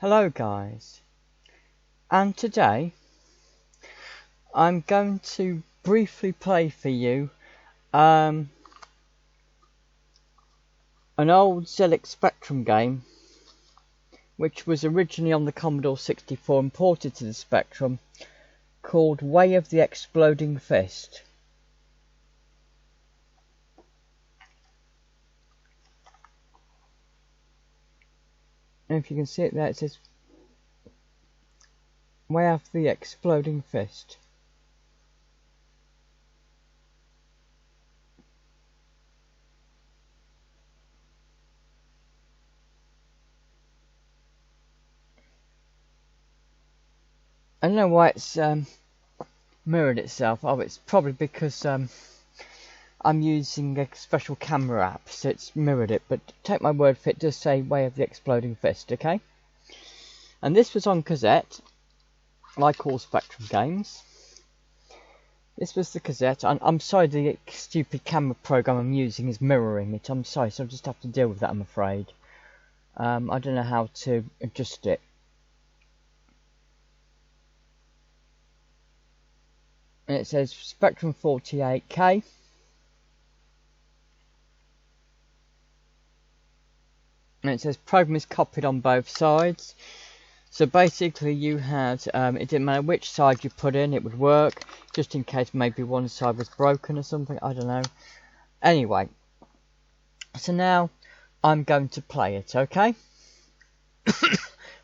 Hello guys, and today I'm going to briefly play for you an old ZX Spectrum game which was originally on the Commodore 64 and ported to the Spectrum, called Way of the Exploding Fist. And if you can see it there, it says Way of the Exploding Fist. I don't know why it's mirrored itself. Oh, it's probably because I'm using a special camera app, so it's mirrored it. But take my word for it, it does say Way of the Exploding Fist, okay? And this was on cassette, like all Spectrum games. This was the cassette. I'm sorry, the stupid camera program I'm using is mirroring it. I'm sorry, so I'll just have to deal with that, I'm afraid. I don't know how to adjust it. And it says Spectrum 48K. And it says program is copied on both sides. So basically you had, it didn't matter which side you put in, it would work. Just in case maybe one side was broken or something, I don't know. Anyway, so now I'm going to play it, okay?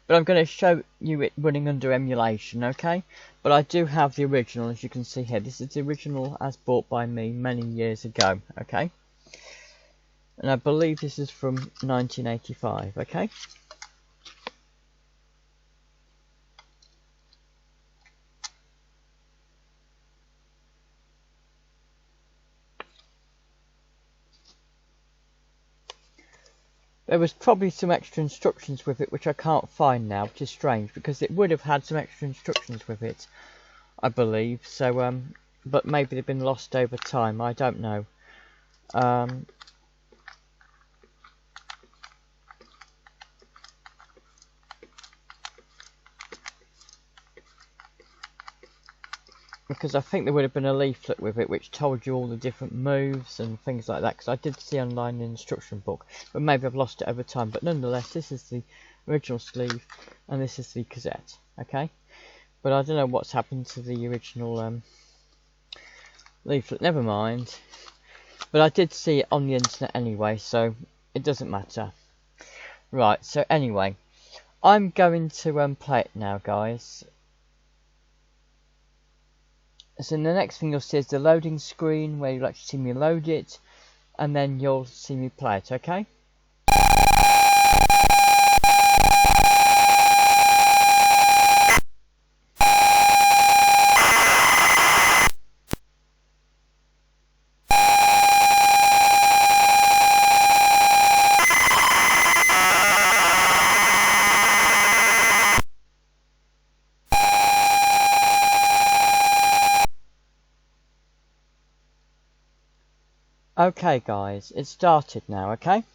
But I'm going to show you it running under emulation, okay? But I do have the original, as you can see here. This is the original as bought by me many years ago, okay? And I believe this is from 1985, okay? There was probably some extra instructions with it which I can't find now, which is strange because it would have had some extra instructions with it, I believe. So, but maybe they've been lost over time. I don't know. Because I think there would have been a leaflet with it which told you all the different moves and things like that, because I did see online the instruction book, but maybe I've lost it over time. But nonetheless, this is the original sleeve and this is the cassette, okay? But I don't know what's happened to the original leaflet, never mind. But I did see it on the internet anyway, so it doesn't matter. Right, so anyway, I'm going to play it now, guys. So the next thing you'll see is the loading screen where you'll actually see me load it, and then you'll see me play it, okay? Okay guys, it started now, okay?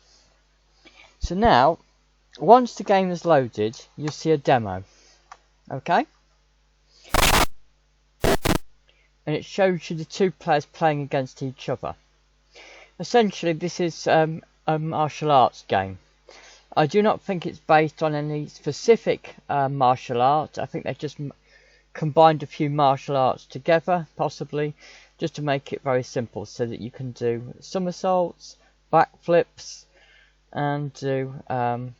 So now, once the game is loaded, you'll see a demo, okay? And it shows you the two players playing against each other. Essentially, this is a martial arts game. I do not think it's based on any specific martial art. I think they've just combined a few martial arts together, possibly, just to make it very simple, so that you can do somersaults, backflips, and do why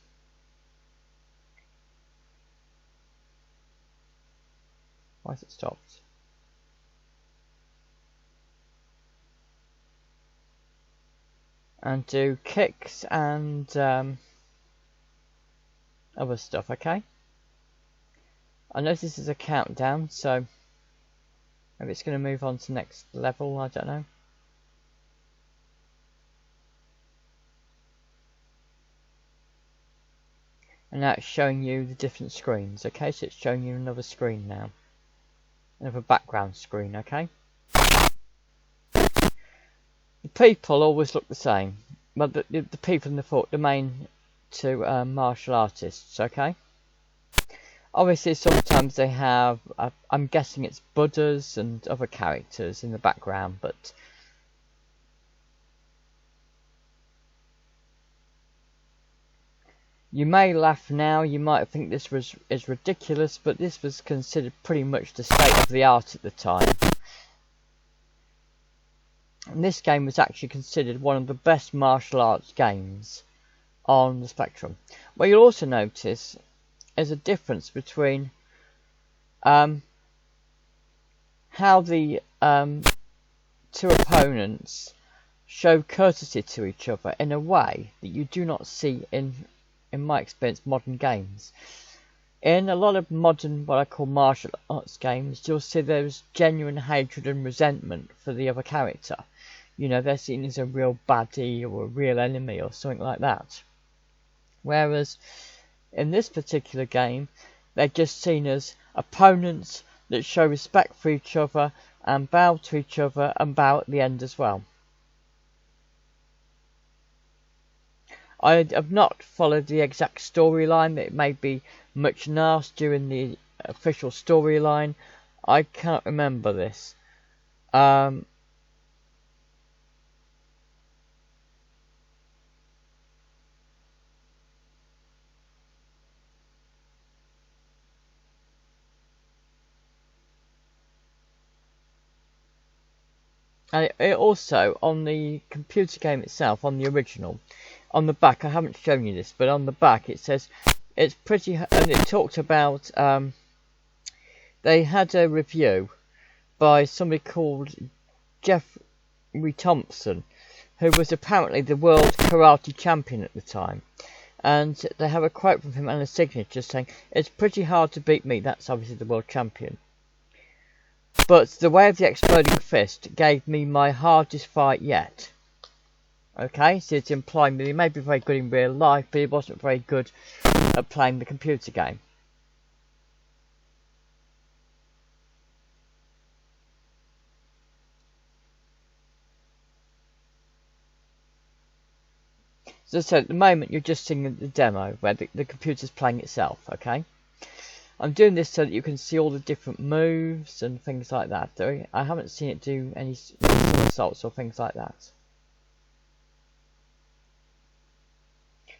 has it stopped? And do kicks and other stuff, okay? I know this is a countdown, so maybe it's going to move on to next level, I don't know. And now it's showing you the different screens, okay? So it's showing you another screen now. Another background screen, okay? The people always look the same. Well, the people in the main two martial artists, okay? Obviously, sometimes they have, I'm guessing it's Buddhas and other characters in the background, but you may laugh now, you might think this is ridiculous, but this was considered pretty much the state of the art at the time. And this game was actually considered one of the best martial arts games on the Spectrum. What you'll also notice is a difference between how the two opponents show courtesy to each other in a way that you do not see in my experience, modern games. In a lot of modern, what I call martial arts games, you'll see there's genuine hatred and resentment for the other character. You know, they're seen as a real baddie or a real enemy or something like that. Whereas in this particular game, they're just seen as opponents that show respect for each other and bow to each other and bow at the end as well. I have not followed the exact storyline. It may be much nastier in the official storyline. I can't remember this. And it also, on the computer game itself, on the original, on the back, I haven't shown you this, but on the back it says it's pretty, and it talked about, they had a review by somebody called Jeffrey Thompson, who was apparently the world karate champion at the time. And they have a quote from him and a signature saying, "It's pretty hard to beat me," that's obviously the world champion. "But the way of the exploding fist gave me my hardest fight yet." Okay, so it's implying that he may be very good in real life, but he wasn't very good at playing the computer game. So as I said, at the moment you're just seeing the demo where the computer's playing itself, okay? I'm doing this so that you can see all the different moves and things like that. I haven't seen it do any somersaults or things like that.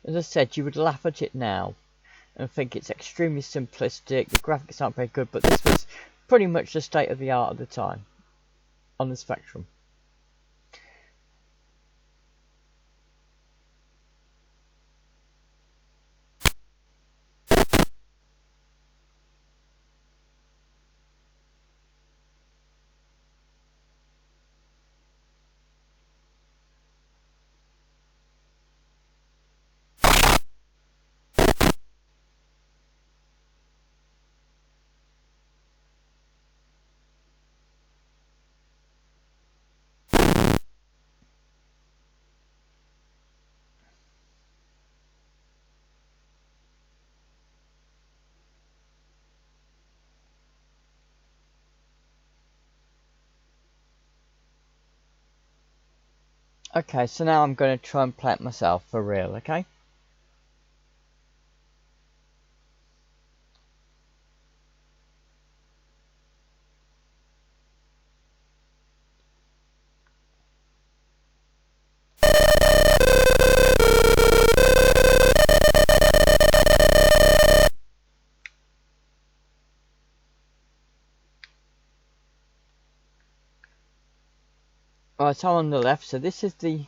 As I said, you would laugh at it now and think it's extremely simplistic, the graphics aren't very good, but this was pretty much the state of the art at the time on the Spectrum. Okay, so now I'm going to try and play it myself for real, okay? Right, so I'm on the left, so this is the...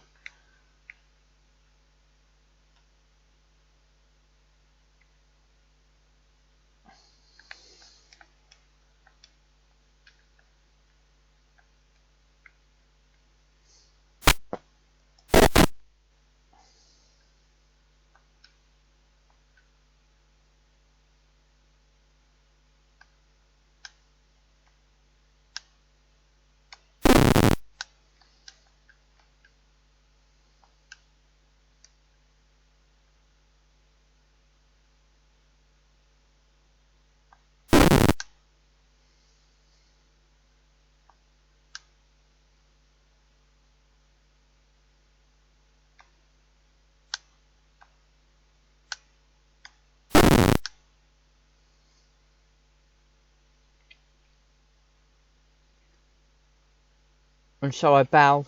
And shall I bow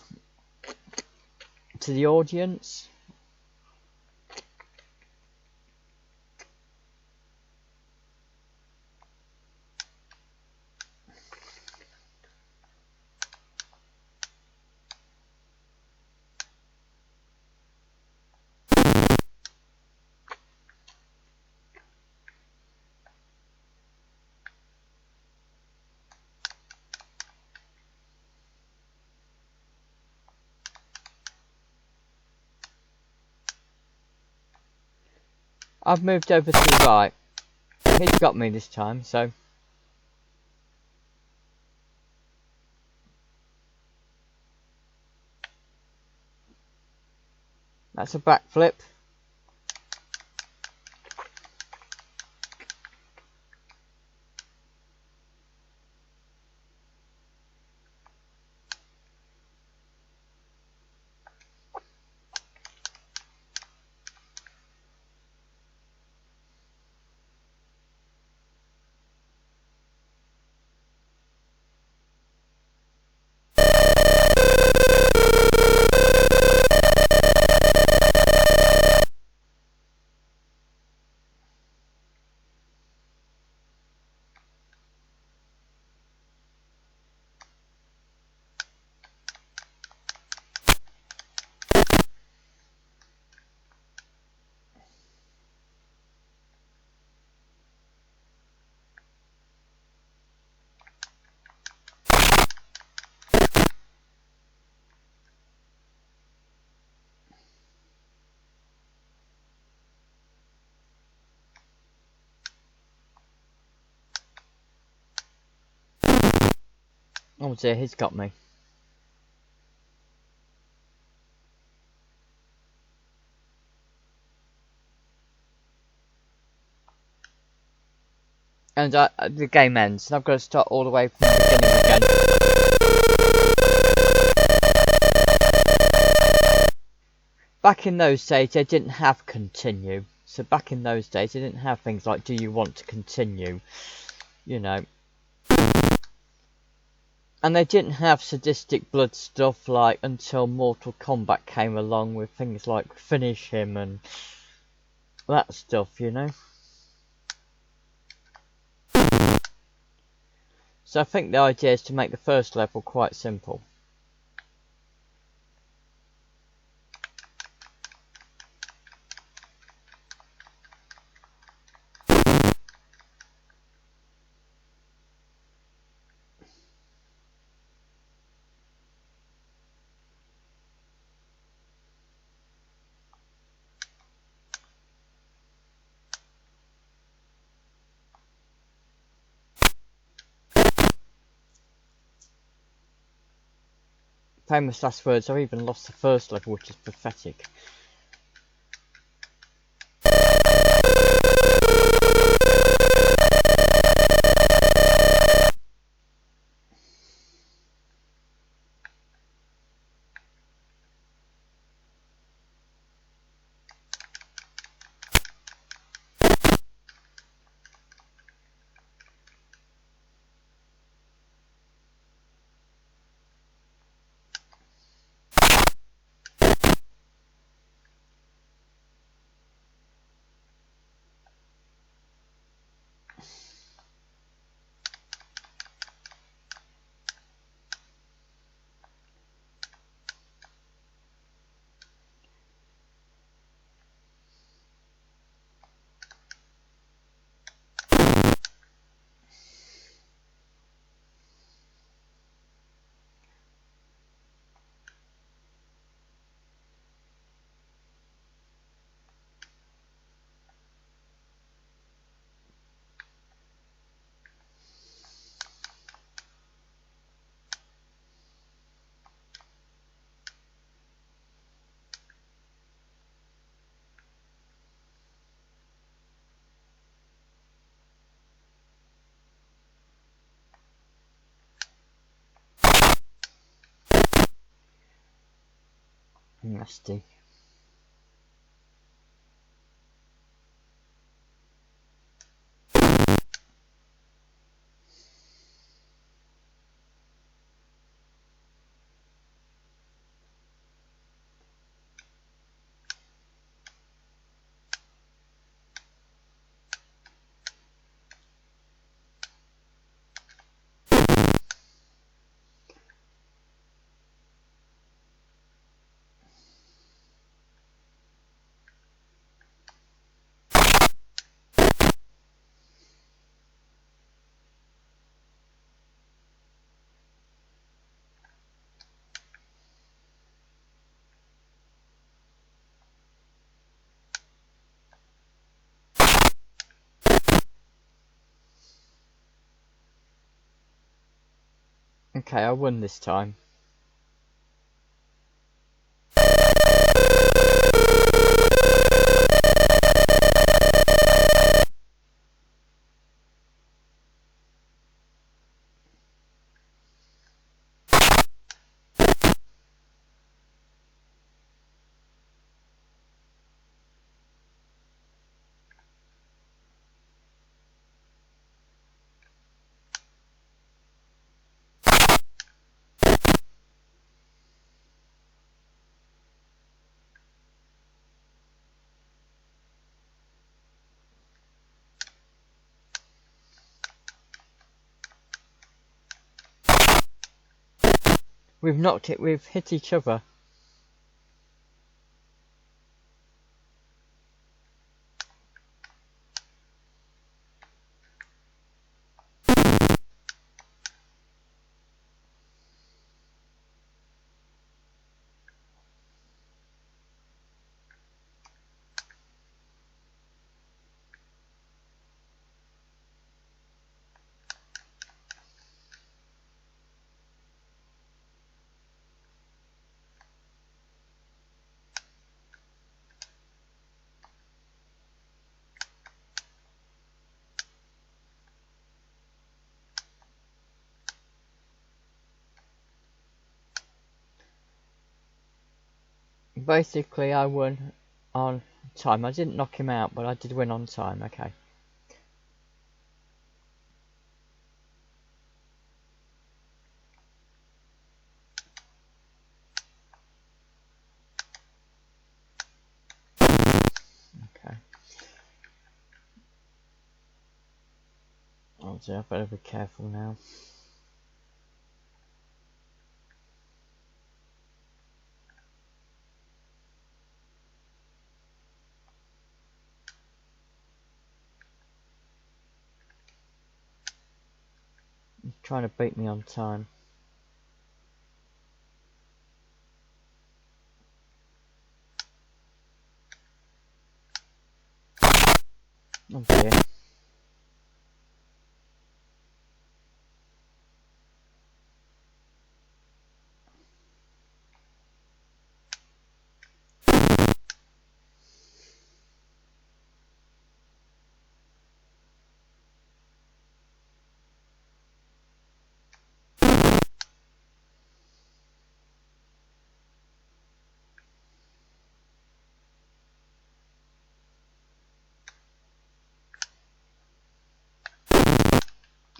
to the audience? I've moved over to the right. He's got me this time, so... That's a backflip. Oh dear, he's got me. And the game ends, and I've got to start all the way from the beginning again. Back in those days, they didn't have continue. So back in those days, they didn't have things like, do you want to continue? You know. And they didn't have sadistic blood stuff like until Mortal Kombat came along with things like finish him and that stuff, you know. So I think the idea is to make the first level quite simple. Famous last words, I've even lost the first level, which is pathetic. Nasty. Okay, I won this time. We've hit each other. Basically, I won on time. I didn't knock him out, but I did win on time. Okay. Okay. Oh dear, I better be careful now. He's trying to beat me on time. Oh dear.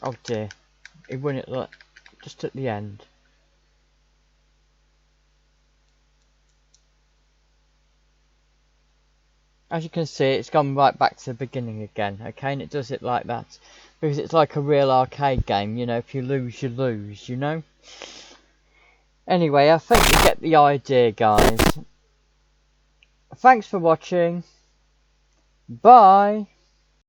Oh dear. He won it just at the end. As you can see, it's gone right back to the beginning again, okay? And it does it like that because it's like a real arcade game, you know. If you lose, you lose, you know. Anyway, I think you get the idea, guys. Thanks for watching. Bye.